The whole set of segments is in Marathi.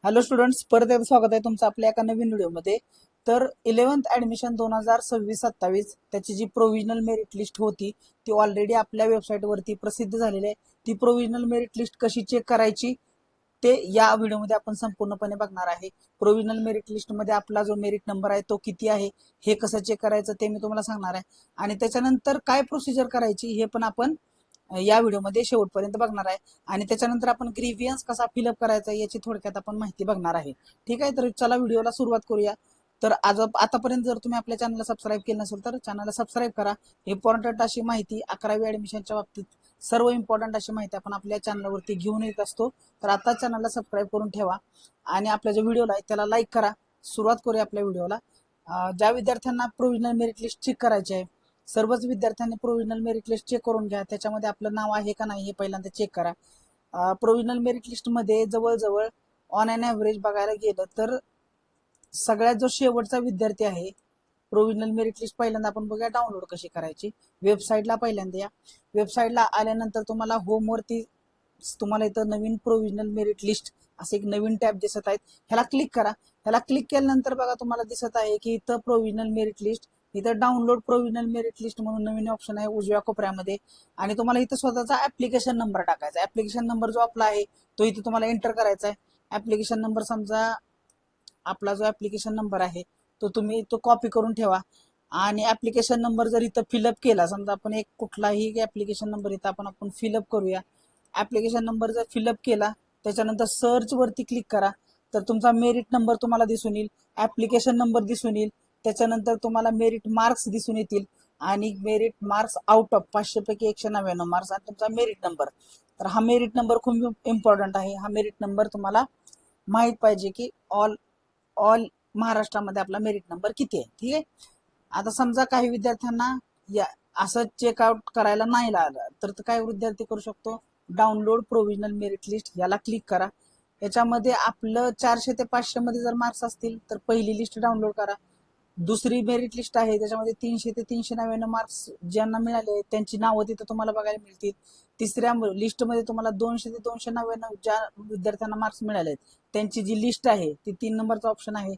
हॅलो स्टुडंट्स, परत एकदा स्वागत आहे तुमचं आपल्या एका नवीन व्हिडिओमध्ये. तर 11th ॲडमिशन 2026-27 त्याची जी प्रोव्हिजनल मेरिट लिस्ट होती ती ऑलरेडी आपल्या वेबसाईटवरती प्रसिद्ध झालेली आहे. ती प्रोव्हिजनल मेरिट लिस्ट कशी चेक करायची ते या व्हिडिओमध्ये आपण संपूर्णपणे बघणार आहे. प्रोव्हिजनल मेरिट लिस्टमध्ये आपला जो मेरिट नंबर आहे तो किती आहे हे कसं चेक करायचं ते मी तुम्हाला सांगणार आहे, आणि त्याच्यानंतर काय प्रोसिजर करायची हे पण आपण या व्हिडिओमध्ये शेवटपर्यंत बघणार आहे. आणि त्याच्यानंतर आपण ग्रीव्हियन्स कसा फिलअप करायचा याची थोडक्यात आपण माहिती बघणार आहे. ठीक आहे, तर चला व्हिडिओला सुरुवात करूया. तर आतापर्यंत जर तुम्ही आपल्या चॅनलला सबस्क्राईब केलं नसेल तर चॅनलला सबस्क्राईब करा. इम्पॉर्टंट अशी माहिती 11वी ॲडमिशनच्या बाबतीत सर्व इम्पॉर्टंट अशी माहिती आपण आपल्या चॅनलवरती घेऊन येत असतो. तर आता चॅनलला सबस्क्राईब करून ठेवा आणि आपल्या जो व्हिडिओला आहे त्याला लाईक करा. सुरुवात करूया आपल्या व्हिडिओला. ज्या विद्यार्थ्यांना प्रोव्हिजनल मेरिट लिस्ट चेक करायची आहे, सर्वच विद्यार्थ्यांनी प्रोव्हिजनल मेरिट लिस्ट चेक करून घ्या. त्याच्यामध्ये आपलं नाव आहे का नाही हे पहिल्यांदा चेक करा. प्रोव्हिजनल मेरिट लिस्टमध्ये जवळजवळ ऑन अन ॲव्हरेज बघायला गेलं तर सगळ्यात जो शेवटचा विद्यार्थी आहे, प्रोव्हिजनल मेरिट लिस्ट पहिल्यांदा आपण बघूया डाउनलोड कशी करायची. वेबसाईटला पहिल्यांदा या. वेबसाईटला आल्यानंतर तुम्हाला होमवरती तुम्हाला इथं नवीन प्रोव्हिजनल मेरिट लिस्ट असे एक नवीन टॅब दिसत आहेत, ह्याला क्लिक करा. ह्याला क्लिक केल्यानंतर बघा तुम्हाला दिसत आहे की इथं प्रोव्हिजनल मेरिट लिस्ट, इथं डाउनलोड प्रोव्हिजनल मेरिट लिस्ट म्हणून नवीन ऑप्शन आहे उजव्या कोपऱ्यामध्ये. आणि तुम्हाला इथं स्वतःचा ऍप्लिकेशन नंबर टाकायचा. ऍप्लिकेशन नंबर जो आपला आहे तो इथे तुम्हाला एंटर करायचा आहे. ऍप्लिकेशन नंबर समजा आपला जो ऍप्लिकेशन नंबर आहे तो तुम्ही तो कॉपी करून ठेवा. आणि ऍप्लिकेशन नंबर जर इथं फिलअप केला, समजा आपण एक कुठलाही ऍप्लिकेशन नंबर इथं आपण फिलअप करूया. ऍप्लिकेशन नंबर जर फिलअप केला त्याच्यानंतर सर्च वरती क्लिक करा तर तुमचा मेरिट नंबर तुम्हाला दिसून येईल, ऍप्लिकेशन नंबर दिसून येईल, त्याच्यानंतर तुम्हाला मेरिट मार्क्स दिसून येतील आणि मेरिट मार्क्स आउट ऑफ 500 पैकी 199 मार्क्स आणि तुमचा मेरिट नंबर. तर हा मेरिट नंबर खूप इम्पॉर्टंट आहे. हा मेरिट नंबर तुम्हाला माहित पाहिजे की ऑल ऑल महाराष्ट्रामध्ये आपला मेरिट नंबर किती आहे. ठीक आहे. आता समजा काही विद्यार्थ्यांना या असं चेकआउट करायला नाही लागलं तर काय विद्यार्थी करू शकतो, डाउनलोड प्रोव्हिजनल मेरिट लिस्ट याला क्लिक करा. याच्यामध्ये आपलं 400 ते 500 मध्ये जर मार्क्स असतील तर पहिली लिस्ट डाउनलोड करा. दुसरी मेरिट लिस्ट आहे त्याच्यामध्ये 300 ते 399 मार्क्स ज्यांना मिळाले त्यांची नावं तिथं तुम्हाला बघायला मिळतील. तिसऱ्या लिस्टमध्ये तुम्हाला 200 ते 299 ज्या विद्यार्थ्यांना मार्क्स मिळाले त्यांची जी लिस्ट आहे ती 3 नंबरचा ऑप्शन आहे.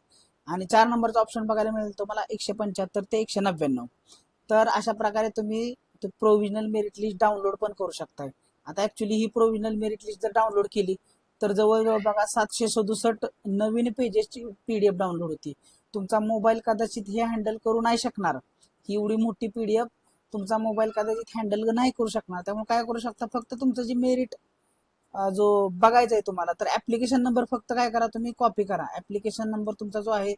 आणि 4 नंबरचा ऑप्शन बघायला मिळेल तुम्हाला 175 ते 199. तर अशा प्रकारे तुम्ही प्रोव्हिजनल मेरिट लिस्ट डाउनलोड पण करू शकताय. आता ऍक्च्युली ही प्रोव्हिजनल मेरिट लिस्ट जर डाउनलोड केली तर जवळजवळ बघा 767 नवीन पेजेसची PDF डाउनलोड होती. तुमचा मोबाईल कदाचित हे हँडल करू नाही शकणार. ही एवढी मोठी PDF तुमचा मोबाईल कदाचित हँडल नाही करू शकणार. त्यामुळे काय करू शकता, फक्त तुमचं जे मेरिट जो बघायचा आहे तुम्हाला, तर ऍप्लिकेशन नंबर फक्त काय करा, तुम्ही कॉपी करा. ऍप्लिकेशन नंबर तुमचा जो आहे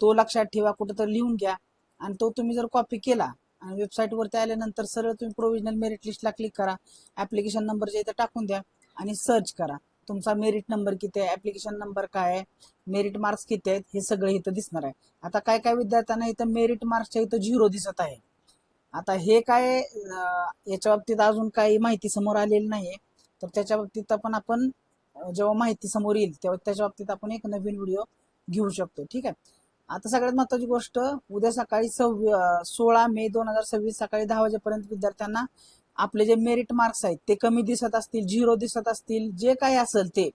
तो लक्षात ठेवा, कुठेतरी लिहून घ्या आणि तो तुम्ही जर कॉपी केला आणि वेबसाईटवरती आल्यानंतर सरळ तुम्ही प्रोव्हिजनल मेरिट लिस्टला क्लिक करा. ऍप्लिकेशन नंबर जे इथं टाकून द्या आणि सर्च करा. तुमचा मेरिट नंबर किती आहे, ऍप्लिकेशन नंबर काय आहे, मेरिट मार्क्स किती आहेत हे सगळं इथं दिसणार आहे. आता काय काय विद्यार्थ्यांना इथं मेरिट मार्क्सच्या इथं 0 दिसत आहे. आता हे काय याच्या बाबतीत अजून काही माहिती समोर आलेली नाहीये. तर त्याच्या बाबतीत आपण जेव्हा माहिती समोर येईल तेव्हा त्याच्या बाबतीत आपण एक नवीन व्हिडिओ घेऊ शकतो. ठीक आहे. आता सगळ्यात महत्वाची गोष्ट, उद्या सकाळी 16 मे 2026 सकाळी 10 वाजेपर्यंत विद्यार्थ्यांना आपले जे मेरिट मार्क्स आहेत ते कमी दिसत असतील, 0 दिसत असतील, जे काही असेल ते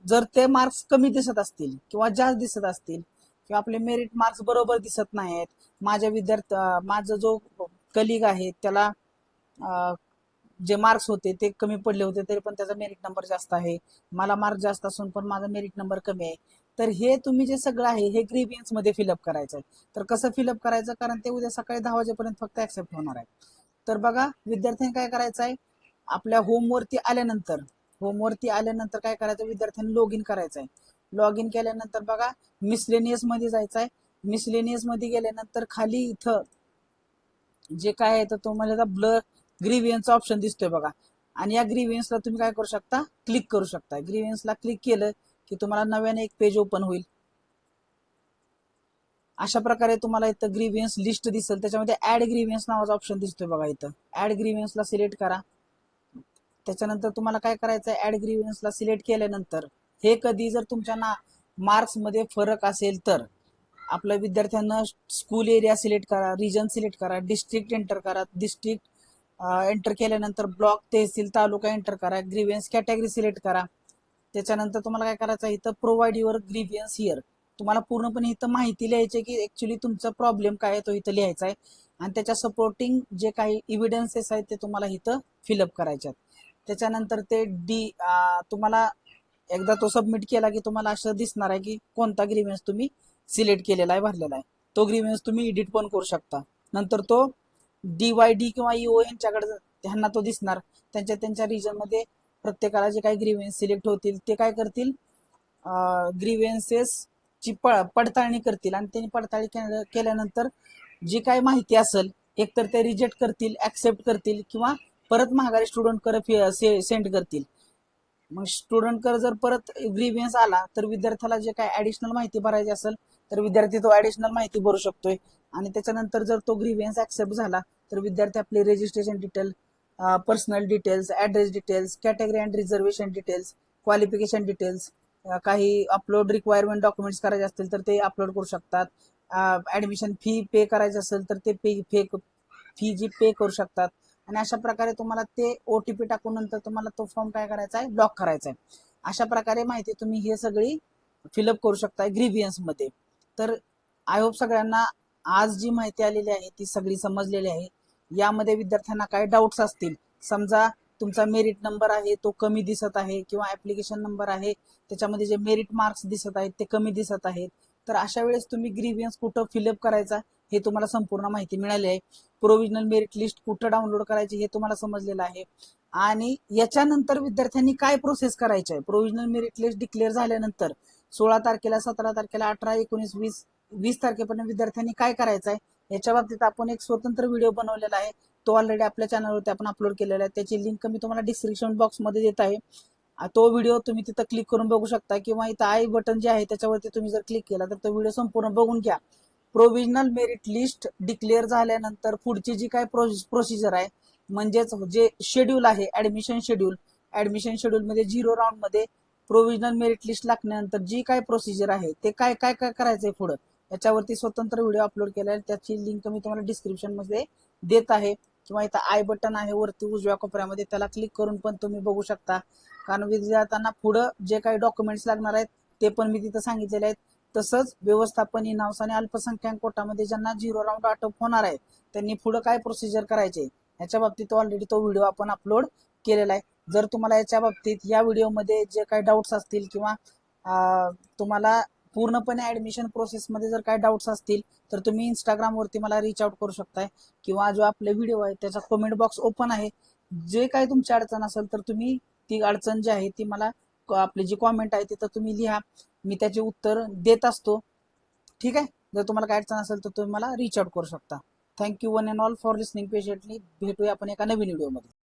जर ते मार्क्स कमी दिसत असतील किंवा जास्त दिसत असतील किंवा आपले मेरिट मार्क्स बरोबर दिसत नाहीत, माझा जो कलिग आहे त्याला जे मार्क्स होते ते कमी पडले होते तरी पण त्याचा मेरिट नंबर जास्त आहे, मला मार्क जास्त असून पण माझा मेरिट नंबर कमी आहे, तर हे तुम्ही जे सगळं आहे हे ग्रीव्हियन्स मध्ये फिलअप करायचं आहे. तर कसं फिलअप करायचं, कारण ते उद्या सकाळी 10 वाजेपर्यंत फक्त ऍक्सेप्ट होणार आहे. तर बघा विद्यार्थ्यांनी काय करायचं आहे, आपल्या होमवरती आल्यानंतर काय करायचं, विद्यार्थ्यांनी लॉग इन करायचं आहे. लॉग इन केल्यानंतर बघा मिसलेनियस मध्ये जायचं आहे. मिसलेनियस मध्ये गेल्यानंतर खाली इथं जे काय आहे तर तुम्हाला ब्लर ग्रीव्हियन्सचा ऑप्शन दिसतोय बघा. आणि या ग्रीव्हियन्सला तुम्ही काय करू शकता, क्लिक करू शकता. ग्रीव्हियन्सला क्लिक केलं की तुम्हाला नव्याने एक पेज ओपन होईल. अशा प्रकारे तुम्हाला इथं ग्रीव्हियन्स लिस्ट दिसेल, त्याच्यामध्ये ऍड ग्रीव्हियन्स नावाचा ऑप्शन दिसतोय बघा. इथं ऍड ग्रीव्हियन्सला सिलेक्ट करा. त्याच्यानंतर तुम्हाला काय करायचं आहे, ऍड ग्रीव्हियन्सला सिलेक्ट केल्यानंतर हे कधी जर तुमच्या मार्क्स मध्ये फरक असेल तर आपल्या विद्यार्थ्यांना स्कूल एरिया सिलेक्ट करा, रिजन सिलेक्ट करा, डिस्ट्रिक्ट एंटर करा. डिस्ट्रिक्ट एंटर केल्यानंतर ब्लॉक, तहसील, तालुका एंटर करा. ग्रीव्हियन्स कॅटेगरी सिलेक्ट करा. त्याच्यानंतर तुम्हाला काय करायचं आहे, इथं प्रोव्हाइड युअर ग्रीव्हियन्स हिअर. तुम्हाला पूर्णपणे इथं माहिती लिहायची की ऍक्च्युली तुमचा प्रॉब्लेम काय आहे तो इथं लिहायचा आहे, आणि त्याच्या सपोर्टिंग जे काही इव्हिडन्सेस आहेत ते तुम्हाला इथं फिलअप करायचे आहेत. त्याच्यानंतर ते तुम्हाला एकदा तो सबमिट केला की तुम्हाला असं दिसणार आहे की कोणता ग्रीव्हन्स तुम्ही सिलेक्ट केलेला आहे, भरलेला आहे. तो ग्रीव्हन्स तुम्ही एडिट पण करू शकता. नंतर तो DYD किंवा EO यांच्याकडे त्यांना तो दिसणार. त्यांच्या त्यांच्या रिजन मध्ये प्रत्येकाला जे काही ग्रीव्हन्स सिलेक्ट होतील ते काय करतील, ग्रीव्हन्सेस ची पडताळणी करतील, आणि त्यांनी पडताळणी केल्यानंतर जी काही माहिती असेल एकतर ते रिजेक्ट करतील, ऍक्सेप्ट करतील, किंवा परत महागारी स्टुडंट कडे सेंड करतील. मग स्टुडंट कर जर परत ग्रीव्हियन्स आला तर विद्यार्थ्याला जे काही ऍडिशनल माहिती भरायची असेल तर विद्यार्थी तो ऍडिशनल माहिती भरू शकतोय. आणि त्याच्यानंतर जर तो ग्रीव्हियन्स ऍक्सेप्ट झाला तर विद्यार्थी आपले registration detail, personal details, address details, category and reservation details, qualification details, काही अपलोड रिक्वायरमेंट डॉक्युमेंट्स करायचे असतील तर ते अपलोड करू शकतात. ऍडमिशन फी पे करायची असेल तर ते फी जी पे करू शकतात. आणि अशा प्रकारे तुम्हाला ते OTP टाकून नंतर तुम्हाला तो फॉर्म काय करायचा आहे, ब्लॉक करायचा आहे. अशा प्रकारे माहिती तुम्ही हे सगळी फिलअप करू शकता ग्रीव्हियन्स मध्ये. तर आय होप सगळ्यांना आज जी माहिती आलेली आहे ती सगळी समजलेली आहे. यामध्ये विद्यार्थ्यांना काय डाऊट्स असतील, समजा तुमचा मेरिट नंबर आहे तो कमी दिसत आहे, किंवा ऍप्लिकेशन नंबर आहे त्याच्यामध्ये जे मेरिट मार्क्स दिसत आहेत ते कमी दिसत आहेत, तर अशा वेळेस तुम्ही ग्रीव्हियन्स कुठं फिलअप करायचा हे तुम्हाला संपूर्ण माहिती मिळाली आहे. प्रोव्हिजनल मेरिट लिस्ट कुठं डाउनलोड करायची हे तुम्हाला समजलेलं आहे. आणि याच्यानंतर विद्यार्थ्यांनी काय प्रोसेस करायची आहे, प्रोव्हिजनल मेरिट लिस्ट डिक्लेअर झाल्यानंतर 16 तारखेला, 17 तारखेला, 18, 19, 20 तारखेपर्यंत विद्यार्थ्यांनी काय करायचं आहे याच्या बाबतीत आपण एक स्वतंत्र व्हिडिओ बनवलेला आहे. तो ऑलरेडी आपल्या चॅनलवरती आपण अपलोड केलेला आहे. त्याची लिंक मी तुम्हाला डिस्क्रिप्शन बॉक्स मध्ये देत आहे. तो व्हिडिओ तुम्ही तिथं क्लिक करून बघू शकता, किंवा इथं आय बटन जे आहे त्याच्यावरती तुम्ही जर क्लिक केला तर तो व्हिडिओ संपूर्ण बघून घ्या. प्रोव्हिजनल मेरिट लिस्ट डिक्लेअर झाल्यानंतर पुढची जी काय प्रोसिजर आहे, म्हणजेच जे शेड्यूल आहे, ऍडमिशन शेड्यूल मध्ये 0 राऊंड मध्ये प्रोव्हिजनल मेरिट लिस्ट लागल्यानंतर जी काय प्रोसिजर आहे ते काय काय काय करायचंय पुढं, याच्यावरती स्वतंत्र व्हिडिओ अपलोड केला आहे. त्याची लिंक मी तुम्हाला डिस्क्रिप्शन मध्ये देत आहे, किंवा इथं आय बटन आहे वरती उजव्या कोपऱ्यामध्ये, त्याला क्लिक करून पण तुम्ही बघू शकता. कारण विद्यार्थ्यांना पुढं जे काही डॉक्युमेंट्स लागणार आहेत ते पण मी तिथं सांगितलेले आहेत. तसंच व्यवस्थापन इन हाऊस आणि अल्पसंख्याक कोटामध्ये ज्यांना 0 राऊंड अटप होणार आहे त्यांनी पुढे काय प्रोसिजर करायचे याच्या बाबतीत ऑलरेडी तो व्हिडिओ आपण अपलोड केलेला आहे. जर तुम्हाला याच्या बाबतीत या व्हिडिओमध्ये जे काही डाऊट्स असतील, किंवा तुम्हाला पूर्णपणे ऍडमिशन प्रोसेसमध्ये जर काही डाऊट्स असतील तर तुम्ही इंस्टाग्रामवरती मला रीच आउट करू शकताय, किंवा जो आपले व्हिडिओ आहे त्याचा कमेंट बॉक्स ओपन आहे. जे काही तुमची अडचण असेल तर तुम्ही ती अडचण जी आहे ती मला, आपली जी कॉमेंट आहे तिथं तुम्ही लिहा, मी त्याचे उत्तर देत असतो. ठीक आहे. जर तुम्हाला काय अडचण असेल तर तुम्ही मला रीच आउट करू शकता. Thank you one and all for listening patiently. भेटूया आपण एका नवीन व्हिडिओमध्ये.